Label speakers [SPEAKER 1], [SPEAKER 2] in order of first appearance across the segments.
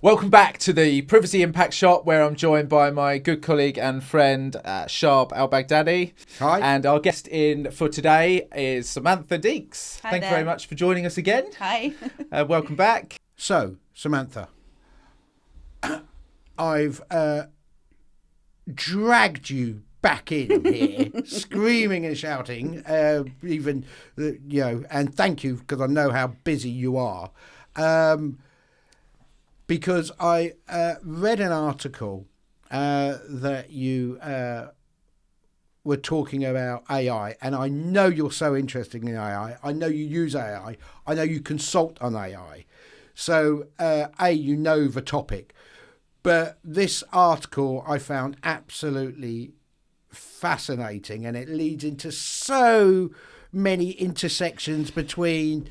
[SPEAKER 1] Welcome back to the Privacy Impact Shop, where I'm joined by my good colleague and friend, Shaab al-Baghdadi.
[SPEAKER 2] Hi.
[SPEAKER 1] And our guest in for today is Samantha Deeks.
[SPEAKER 3] Hi
[SPEAKER 1] Thank you
[SPEAKER 3] there.
[SPEAKER 1] very much for joining us again.
[SPEAKER 3] Hi.
[SPEAKER 1] Welcome back.
[SPEAKER 2] So, Samantha, I've dragged you back in here, screaming and shouting, and thank you, because I know how busy you are. Because I read an article that you were talking about AI, and I know you're so interested in AI. I know you use AI. I know you consult on AI. So, you know the topic. But this article I found absolutely fascinating, and it leads into so many intersections between,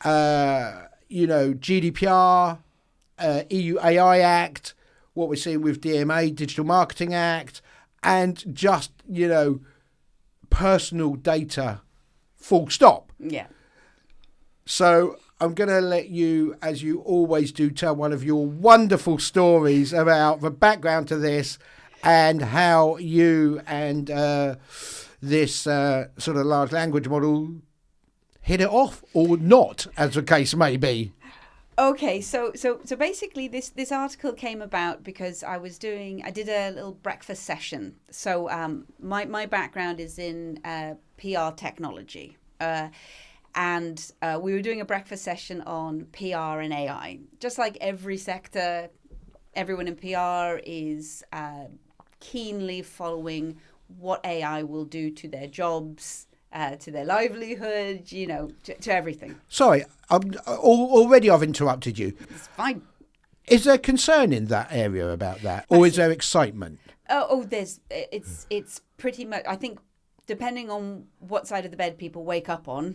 [SPEAKER 2] GDPR, EU AI Act, what we're seeing with DMA, Digital Marketing Act, and just, personal data, full stop.
[SPEAKER 3] Yeah.
[SPEAKER 2] So I'm going to let you, as you always do, tell one of your wonderful stories about the background to this and how you and this sort of large language model hit it off or not, as the case may be.
[SPEAKER 3] Okay, so basically this article came about because I did a little breakfast session. So my background is in PR technology. And we were doing a breakfast session on PR and AI. Just like every sector, everyone in PR is keenly following what AI will do to their jobs, to their livelihood, to everything.
[SPEAKER 2] Sorry, already I've interrupted you.
[SPEAKER 3] It's fine.
[SPEAKER 2] Is there concern in that area about that? Or is there excitement?
[SPEAKER 3] It's pretty much, I think, depending on what side of the bed people wake up on,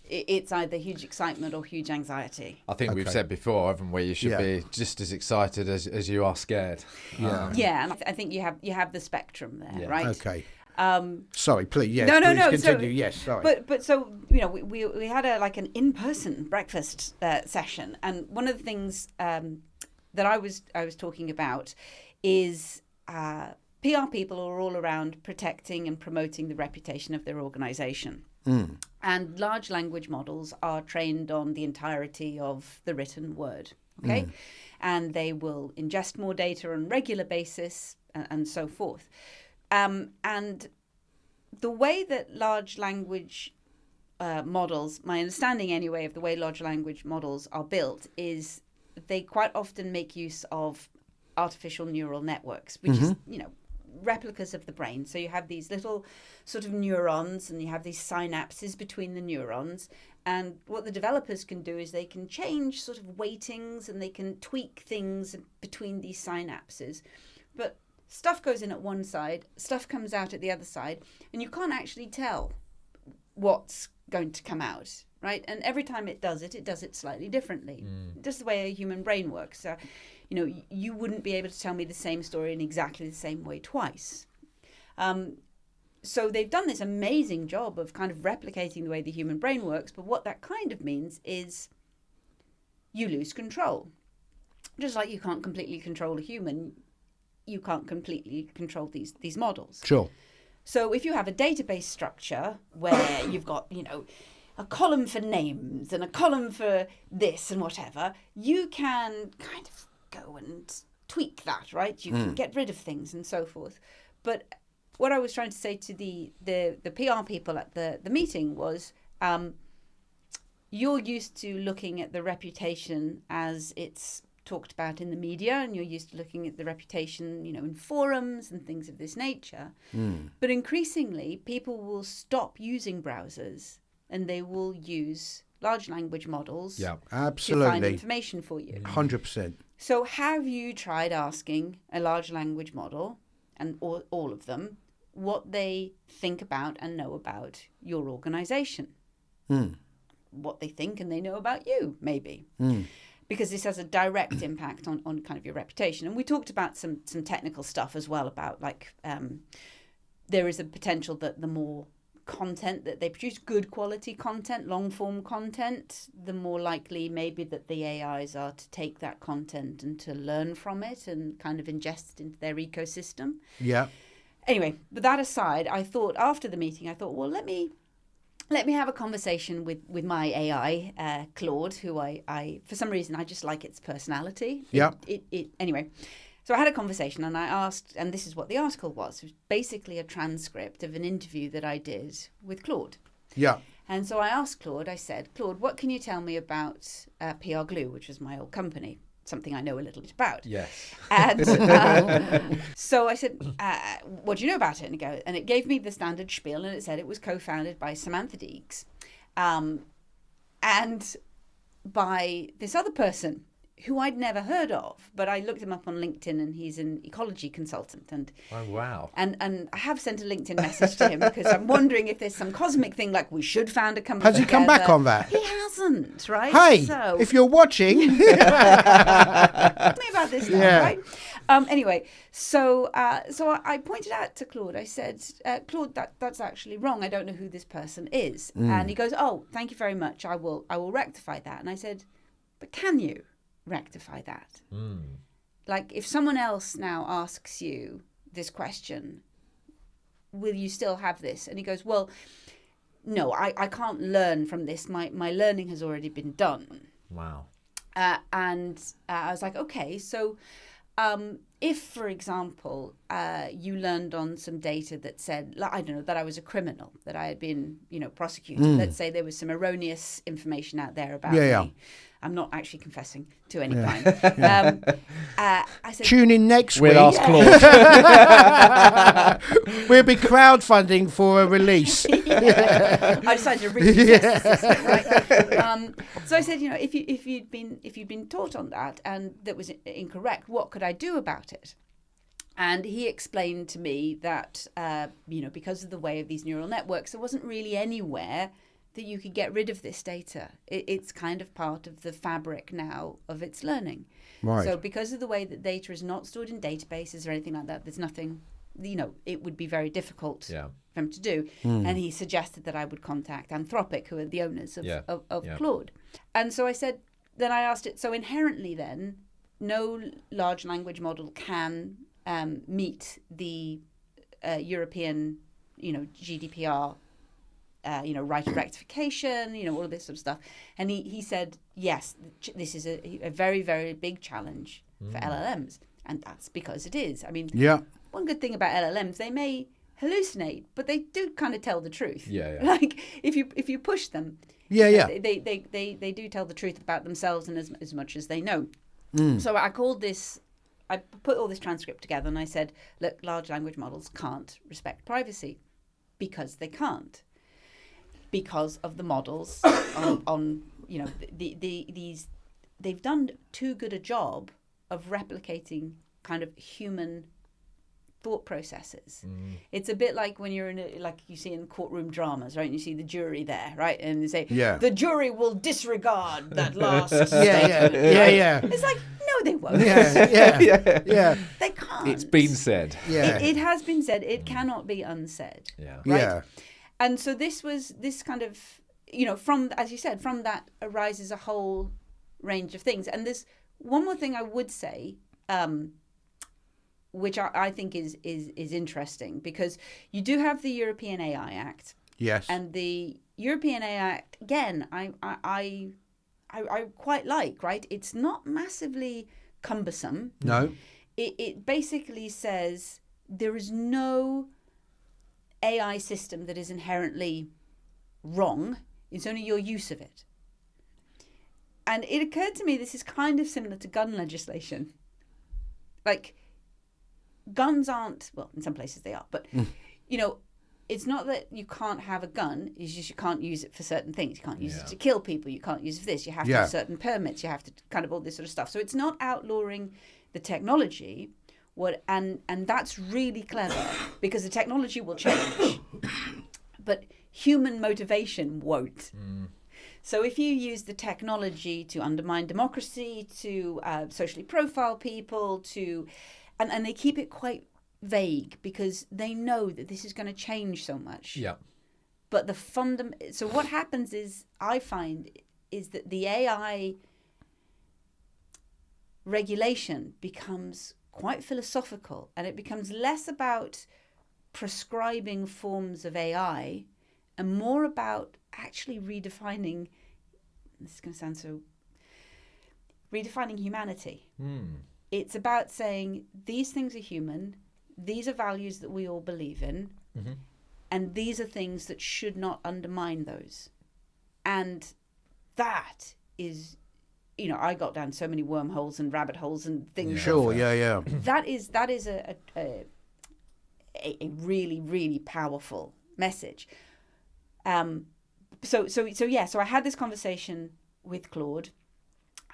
[SPEAKER 3] it's either huge excitement or huge anxiety.
[SPEAKER 1] I think we've said before, haven't we? You should be just as excited as you are scared.
[SPEAKER 3] Yeah, and I think you have the spectrum there, right?
[SPEAKER 2] Okay. Sorry, please. Yes,
[SPEAKER 3] No.
[SPEAKER 2] Please continue.
[SPEAKER 3] So,
[SPEAKER 2] yes, sorry.
[SPEAKER 3] But so we had an in-person breakfast session, and one of the things that I was talking about is PR people are all around protecting and promoting the reputation of their organization. And large language models are trained on the entirety of the written word, okay? And they will ingest more data on a regular basis and so forth. And the way that large language models, my understanding anyway of the way large language models are built, is they quite often make use of artificial neural networks, which is, replicas of the brain. So you have these little sort of neurons and you have these synapses between the neurons. And what the developers can do is they can change sort of weightings and they can tweak things between these synapses. But stuff goes in at one side, stuff comes out at the other side, and you can't actually tell what's going to come out, right? And every time it does it slightly differently. Just the way a human brain works. So, you wouldn't be able to tell me the same story in exactly the same way twice. So they've done this amazing job of kind of replicating the way the human brain works, but what that kind of means is you lose control. Just like you can't completely control a human, you can't completely control these models.
[SPEAKER 2] Sure.
[SPEAKER 3] So if you have a database structure where you've got, a column for names and a column for this and whatever, you can kind of go and tweak that, right? You can get rid of things and so forth. But what I was trying to say to the PR people at the meeting was, you're used to looking at the reputation as it's talked about in the media, and you're used to looking at the reputation, in forums and things of this nature. But increasingly, people will stop using browsers and they will use large language models to find information for you.
[SPEAKER 2] 100%.
[SPEAKER 3] So have you tried asking a large language model, and all of them, what they think about and know about your organization? What they think and they know about you, maybe. Because this has a direct impact on kind of your reputation. And we talked about some technical stuff as well about there is a potential that the more content that they produce, good quality content, long form content, the more likely maybe that the AIs are to take that content and to learn from it and kind of ingest it into their ecosystem.
[SPEAKER 2] Yeah.
[SPEAKER 3] Anyway, but that aside, I thought after the meeting, well, let me have a conversation with my AI, Claude, who I for some reason, I just like its personality.
[SPEAKER 2] Yeah.
[SPEAKER 3] Anyway. So I had a conversation and I asked, and this is what the article was. It was basically a transcript of an interview that I did with Claude.
[SPEAKER 2] Yeah.
[SPEAKER 3] And so I asked Claude, I said, Claude, what can you tell me about PR Glue, which was my old company? Something I know a little bit about.
[SPEAKER 1] Yes.
[SPEAKER 3] And so I said, what do you know about it? And it gave me the standard spiel, and it said it was co-founded by Samantha Deeks and by this other person who I'd never heard of, but I looked him up on LinkedIn, and he's an ecology consultant. And
[SPEAKER 1] oh, wow.
[SPEAKER 3] And I have sent a LinkedIn message to him because I'm wondering if there's some cosmic thing like we should found a company.
[SPEAKER 2] Has he come back on that?
[SPEAKER 3] He hasn't, right?
[SPEAKER 2] Hey,
[SPEAKER 3] so,
[SPEAKER 2] if you're watching,
[SPEAKER 3] tell me about this now,
[SPEAKER 2] Yeah.
[SPEAKER 3] right? Anyway, so I pointed out to Claude. I said, Claude, that's actually wrong. I don't know who this person is. And he goes, oh, thank you very much. I will rectify that. And I said, but can you rectify that? Like, if someone else now asks you this question, will you still have this? And he goes, well, no, I can't learn from this. My learning has already been done.
[SPEAKER 1] Wow.
[SPEAKER 3] And I was like, okay, so if, for example, you learned on some data that said, I don't know, that I was a criminal, that I had been, prosecuted. Let's say there was some erroneous information out there about me. I'm not actually confessing to any crime. I said,
[SPEAKER 2] tune in next week.
[SPEAKER 1] We'll ask Claude.
[SPEAKER 2] We'll be crowdfunding for a release.
[SPEAKER 3] I decided to read the system, right? So I said, if you'd been taught on that and that was incorrect, what could I do about it? And he explained to me that because of the way of these neural networks, there wasn't really anywhere that you could get rid of this data. It's kind of part of the fabric now of its learning.
[SPEAKER 2] Right.
[SPEAKER 3] So because of the way that data is not stored in databases or anything like that, there's nothing, it would be very difficult for him to do. And he suggested that I would contact Anthropic, who are the owners of Claude. And so I said, then I asked it, so inherently then, no large language model can meet the European, GDPR right of rectification, all of this sort of stuff. And he said, yes, this is a very, very big challenge for LLMs. And that's because it is. I mean, one good thing about LLMs, they may hallucinate, but they do kind of tell the truth.
[SPEAKER 1] Yeah.
[SPEAKER 3] Like if you push them, they do tell the truth about themselves and as much as they know. So I put all this transcript together and I said, look, large language models can't respect privacy because they can't. Because of the models on these, they've done too good a job of replicating kind of human thought processes. It's a bit like when you're like you see in courtroom dramas, right? And you see the jury there, right? And they say, the jury will disregard that last statement. It's like, no, they won't. They can't.
[SPEAKER 1] It's been said.
[SPEAKER 3] It has been said. It cannot be unsaid. Right? And so this kind of, from, as you said, from that arises a whole range of things. And there's one more thing I would say, which I think is interesting, because you do have the European AI Act.
[SPEAKER 2] Yes.
[SPEAKER 3] And the European AI Act, again, I quite like, right? It's not massively cumbersome.
[SPEAKER 2] No.
[SPEAKER 3] It basically says there is no AI system that is inherently wrong. It's only your use of it. And it occurred to me this is kind of similar to gun legislation. Like, guns aren't, well, in some places they are, but, it's not that you can't have a gun, it's just you can't use it for certain things. You can't use it to kill people, you can't use it for this, you have to have certain permits, you have to kind of all this sort of stuff. So it's not outlawing the technology. And that's really clever because the technology will change, but human motivation won't. So if you use the technology to undermine democracy, to socially profile people, and they keep it quite vague because they know that this is going to change so much. But so what happens is, I find, is that the AI regulation becomes quite philosophical, and it becomes less about prescribing forms of AI and more about actually redefining, this is going to sound so, redefining humanity. It's about saying these things are human, these are values that we all believe in, and these are things that should not undermine those. And that is, I got down so many wormholes and rabbit holes and things.
[SPEAKER 2] Yeah. Sure, yeah.
[SPEAKER 3] That is a really, really powerful message. So I had this conversation with Claude.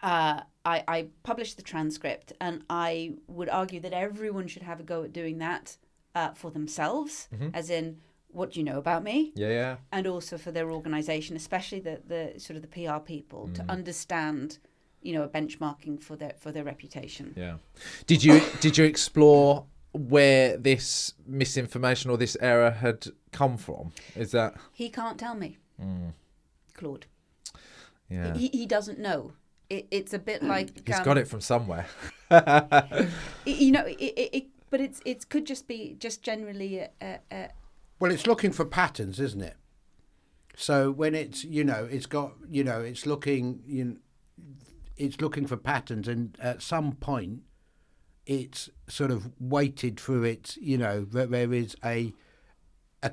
[SPEAKER 3] I published the transcript, and I would argue that everyone should have a go at doing that for themselves, as in, what do you know about me?
[SPEAKER 1] Yeah.
[SPEAKER 3] And also for their organization, especially the sort of the PR people, to understand, a benchmarking for their reputation.
[SPEAKER 1] Yeah. Did you explore where this misinformation or this error had come from? Is that
[SPEAKER 3] He can't tell me, Claude.
[SPEAKER 1] Yeah.
[SPEAKER 3] He doesn't know. It's a bit like
[SPEAKER 1] He's got it from somewhere.
[SPEAKER 3] but it could just be generally
[SPEAKER 2] Well, it's looking for patterns, isn't it? So when it's it's got it's looking it's looking for patterns, and at some point it's sort of weighted through its that there is a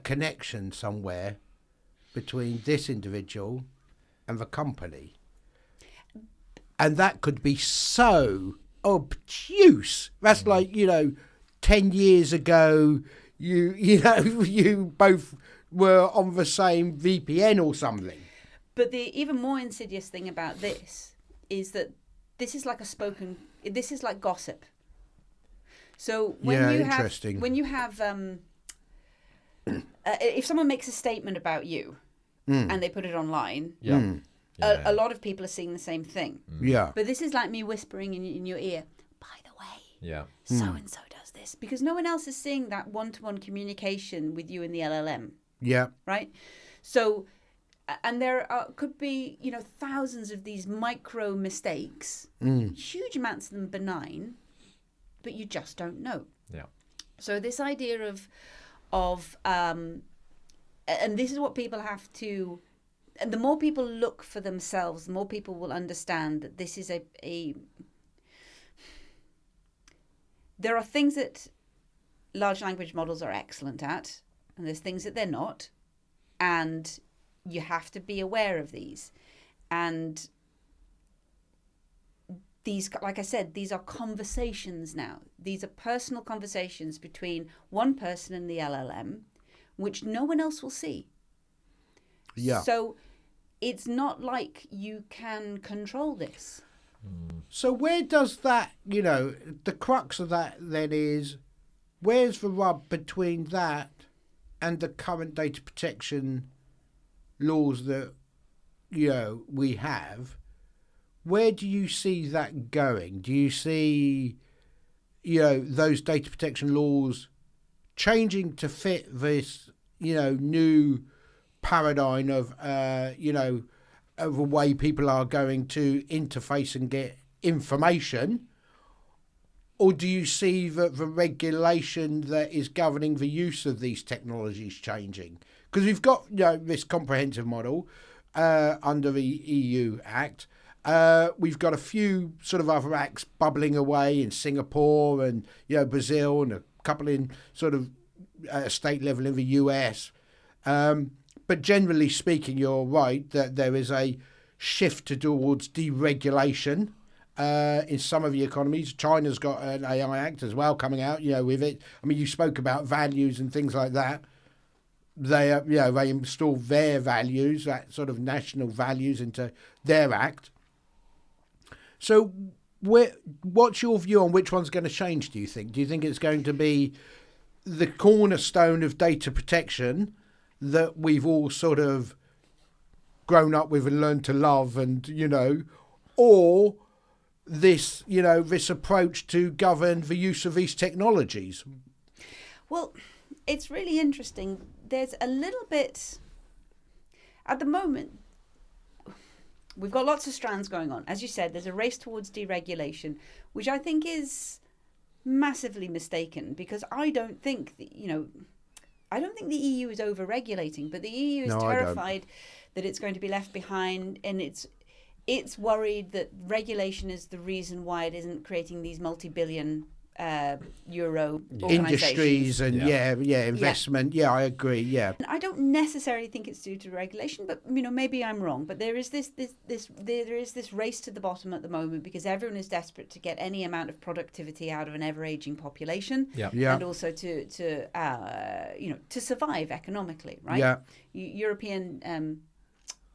[SPEAKER 2] connection somewhere between this individual and the company, and that could be so obtuse. That's like 10 years ago. You both were on the same VPN or something.
[SPEAKER 3] But the even more insidious thing about this is that this is like gossip. So when you have if someone makes a statement about you and they put it online, a lot of people are seeing the same thing.
[SPEAKER 2] Yeah.
[SPEAKER 3] But this is like me whispering in your ear, by the way, so and so does this, because no one else is seeing that one-to-one communication with you in the LLM.
[SPEAKER 2] Yeah.
[SPEAKER 3] Right. So, and there could be thousands of these micro mistakes, huge amounts of them benign, but you just don't know.
[SPEAKER 1] Yeah.
[SPEAKER 3] So this idea of and this is what people have to. And the more people look for themselves, the more people will understand that this is a there are things that large language models are excellent at, and there's things that they're not. And you have to be aware of these. And these, like I said, these are conversations now. These are personal conversations between one person and the LLM, which no one else will see.
[SPEAKER 2] Yeah.
[SPEAKER 3] So it's not like you can control this.
[SPEAKER 2] So where does that, the crux of that then is, where's the rub between that and the current data protection laws that, we have? Where do you see that going? Do you see, those data protection laws changing to fit this, new paradigm of, of the way people are going to interface and get information? Or do you see that the regulation that is governing the use of these technologies changing? Because we've got this comprehensive model under the EU Act. We've got a few sort of other acts bubbling away in Singapore and Brazil, and a couple in sort of state level in the US. But generally speaking, you're right that there is a shift towards deregulation in some of the economies. China's got an AI Act as well coming out, with it. I mean, you spoke about values and things like that. They, they install their values, that sort of national values, into their act. So what's your view on which one's going to change, do you think? Do you think it's going to be the cornerstone of data protection that we've all sort of grown up with and learned to love, and or this this approach to govern the use of these technologies?
[SPEAKER 3] Well, it's really interesting. There's a little bit at the moment, we've got lots of strands going on. As you said, there's a race towards deregulation, which I think is massively mistaken, because I don't think the EU is over-regulating, but the EU is terrified that it's going to be left behind, and it's worried that regulation is the reason why it isn't creating these multi-billion euro
[SPEAKER 2] industries and investment. Yeah, I agree. Yeah,
[SPEAKER 3] and I don't necessarily think it's due to regulation, but maybe I'm wrong. But there is this race to the bottom at the moment, because everyone is desperate to get any amount of productivity out of an ever-aging population, and also to survive economically, right?
[SPEAKER 2] Yeah.
[SPEAKER 3] European.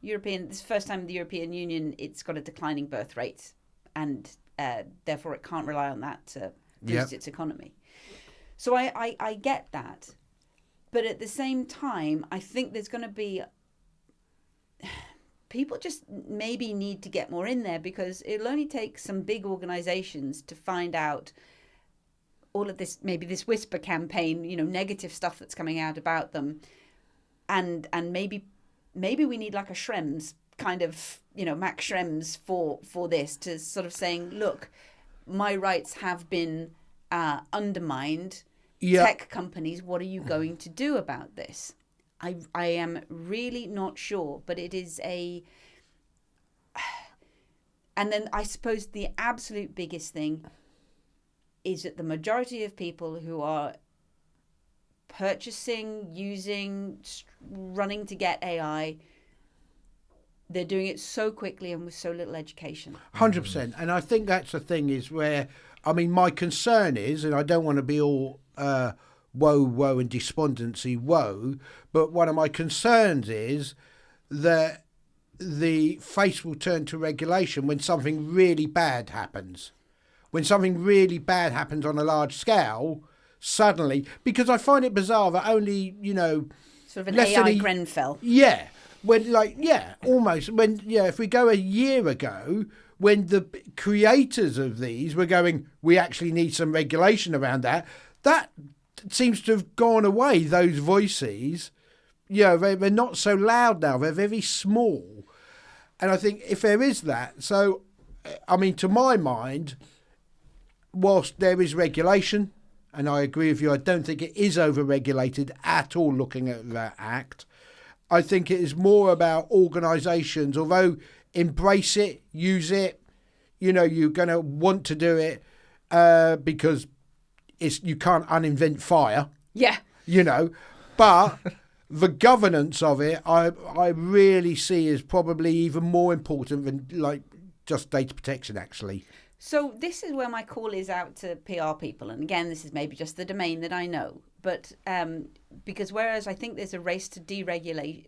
[SPEAKER 3] This is the first time in the European Union it's got a declining birth rate, and therefore it can't rely on that to boost its economy. So I get that. But at the same time, I think there's going to be... people just maybe need to get more in there, because it'll only take some big organizations to find out all of this, maybe this whisper campaign, negative stuff that's coming out about them. And maybe we need like a Schrems kind of, Max Schrems for this, to sort of saying, look, my rights have been undermined. Tech companies, what are you going to do about this? I am really not sure, but it is and then I suppose the absolute biggest thing is that the majority of people who are purchasing, using, running to get AI, they're doing it so quickly and with so little education.
[SPEAKER 2] 100%. And I think that's the thing, is where, my concern is, and I don't want to be all woe and despondency woe, but one of my concerns is that the face will turn to regulation when something really bad happens. When something really bad happens on a large scale, suddenly, because I find it bizarre that only,
[SPEAKER 3] sort of an AI Grenfell.
[SPEAKER 2] Yeah. Almost. If we go a year ago, when the creators of these were going, we actually need some regulation around that seems to have gone away, those voices. They're not so loud now. They're very small. And I think if there is that, so, to my mind, whilst there is regulation, and I agree with you, I don't think it is over-regulated at all looking at that act. I think it is more about organisations, although embrace it, use it, you're going to want to do it because you can't uninvent fire.
[SPEAKER 3] Yeah.
[SPEAKER 2] But the governance of it, I really see is probably even more important than just data protection, actually.
[SPEAKER 3] So this is where my call is out to PR people. And again, this is maybe just the domain that I know. But because whereas I think there's a race to deregulation,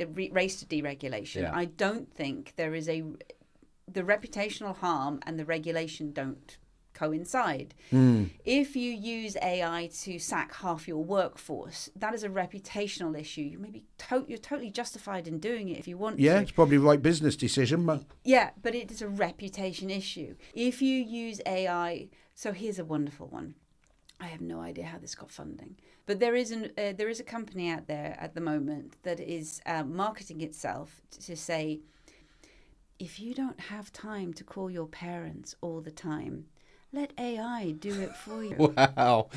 [SPEAKER 3] I don't think there is the reputational harm and the regulation don't coincide. If you use AI to sack half your workforce, that is a reputational issue. You may be you're totally justified in doing it if you want to.
[SPEAKER 2] Yeah, it's probably the right business decision. But
[SPEAKER 3] but it is a reputation issue. If you use AI, so here's a wonderful one. I have no idea how this got funding, but there is a company out there at the moment that is marketing itself to say, if you don't have time to call your parents all the time, let AI do it for you.
[SPEAKER 1] Wow.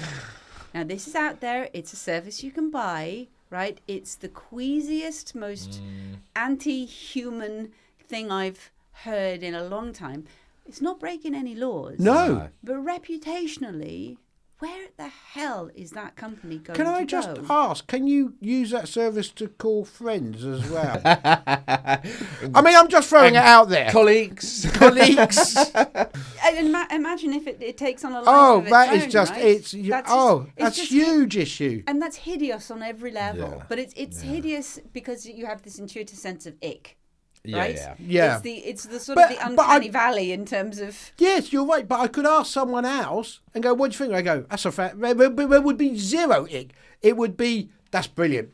[SPEAKER 3] Now, this is out there. It's a service you can buy, right? It's the queasiest, most anti-human thing I've heard in a long time. It's not breaking any laws.
[SPEAKER 2] No.
[SPEAKER 3] But reputationally, where the hell is that company going to go?
[SPEAKER 2] Can I just ask, can you use that service to call friends as well? I'm just throwing it out there.
[SPEAKER 1] Colleagues.
[SPEAKER 3] And imagine if it takes on a life of its own,
[SPEAKER 2] is just,
[SPEAKER 3] right?
[SPEAKER 2] that's a huge issue.
[SPEAKER 3] And that's hideous on every level.
[SPEAKER 1] Yeah.
[SPEAKER 3] But it's hideous because you have this intuitive sense of ick.
[SPEAKER 1] Yeah,
[SPEAKER 3] right?
[SPEAKER 2] Yeah.
[SPEAKER 3] It's the sort of the uncanny valley in terms of...
[SPEAKER 2] Yes, you're right. But I could ask someone else and go, what do you think? I go, that's a fact. There would be zero ick. It would be, that's brilliant.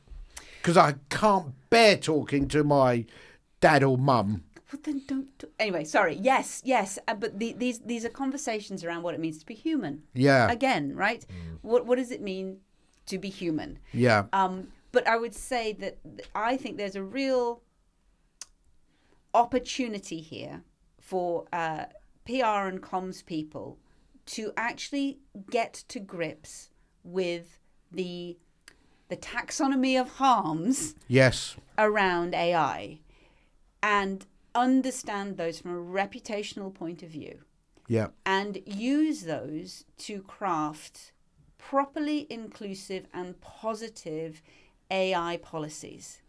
[SPEAKER 2] Because I can't bear talking to my dad or mum.
[SPEAKER 3] Well, then don't... Anyway, sorry. Yes. But these are conversations around what it means to be human.
[SPEAKER 2] Yeah.
[SPEAKER 3] Again, right? What does it mean to be human?
[SPEAKER 2] Yeah.
[SPEAKER 3] But I would say that I think there's a real opportunity here for PR and comms people to actually get to grips with the taxonomy of harms
[SPEAKER 2] Yes.
[SPEAKER 3] around AI and understand those from a reputational point of view.
[SPEAKER 2] Yeah.
[SPEAKER 3] And use those to craft properly inclusive and positive AI policies.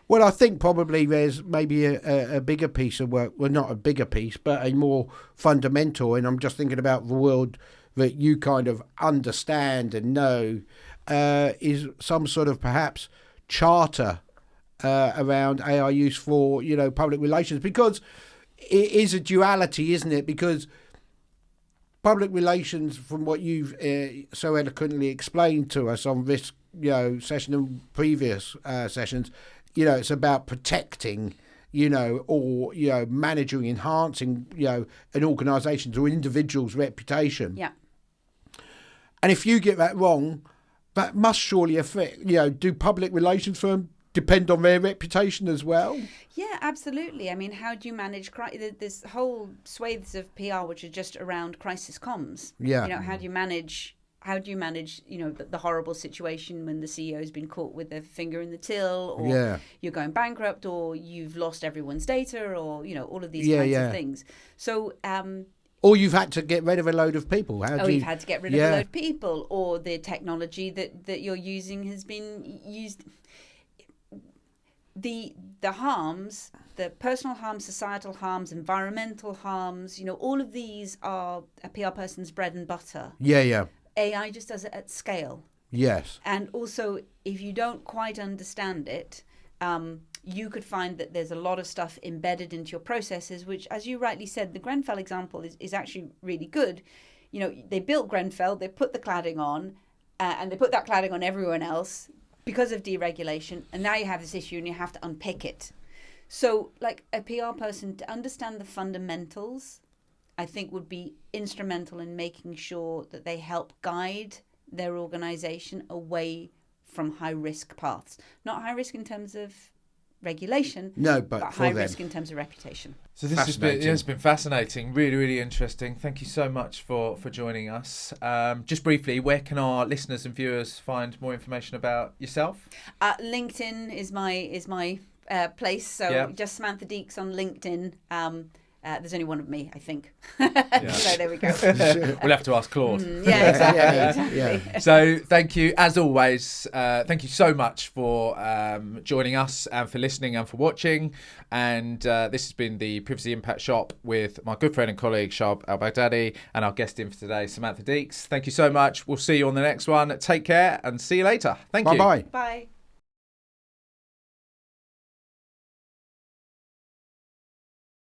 [SPEAKER 2] Well, I think probably there's maybe a bigger piece of work, well, not a bigger piece, but a more fundamental, and I'm just thinking about the world that you kind of understand and know, is some sort of perhaps charter around AI use for, public relations, because it is a duality, isn't it? Because public relations, from what you've so eloquently explained to us on this, session and previous sessions, it's about protecting, or, managing, enhancing, an organisation's or individual's reputation.
[SPEAKER 3] Yeah.
[SPEAKER 2] And if you get that wrong, that must surely affect, do public relations firms depend on their reputation as well?
[SPEAKER 3] Yeah, absolutely. I mean, how do you manage this whole swathes of PR which are just around crisis comms?
[SPEAKER 2] Yeah.
[SPEAKER 3] How do you manage the horrible situation when the CEO's been caught with their finger in the till, or you're going bankrupt, or you've lost everyone's data, or all of these kinds of things. So
[SPEAKER 2] or you've had to get rid of a load of people.
[SPEAKER 3] You've had to get rid of a load of people, or the technology that you're using has been used. The harms, the personal harms, societal harms, environmental harms, all of these are a PR person's bread and butter.
[SPEAKER 2] Yeah.
[SPEAKER 3] AI just does it at scale.
[SPEAKER 2] Yes.
[SPEAKER 3] And also, if you don't quite understand it, you could find that there's a lot of stuff embedded into your processes, which, as you rightly said, the Grenfell example is actually really good. They built Grenfell, they put the cladding on, and they put that cladding on everyone else because of deregulation. And now you have this issue and you have to unpick it. So, like a PR person, to understand the fundamentals, I think would be instrumental in making sure that they help guide their organization away from high risk paths. Not high risk in terms of regulation,
[SPEAKER 2] but
[SPEAKER 3] high risk in terms of reputation.
[SPEAKER 1] So this has been fascinating, really, really interesting. Thank you so much for joining us. Just briefly, where can our listeners and viewers find more information about yourself?
[SPEAKER 3] LinkedIn is my place. So just Samantha Deeks on LinkedIn. There's only one of me, I think. So there we go.
[SPEAKER 1] We'll have to ask Claude.
[SPEAKER 3] Exactly.
[SPEAKER 1] So thank you, as always. Thank you so much for joining us and for listening and for watching. And this has been the Privacy Impact Shop with my good friend and colleague, Shaab al-Baghdadi, and our guest in for today, Samantha Deeks. Thank you so much. We'll see you on the next one. Take care and see you later. Thank you.
[SPEAKER 2] Bye-bye.
[SPEAKER 3] Bye.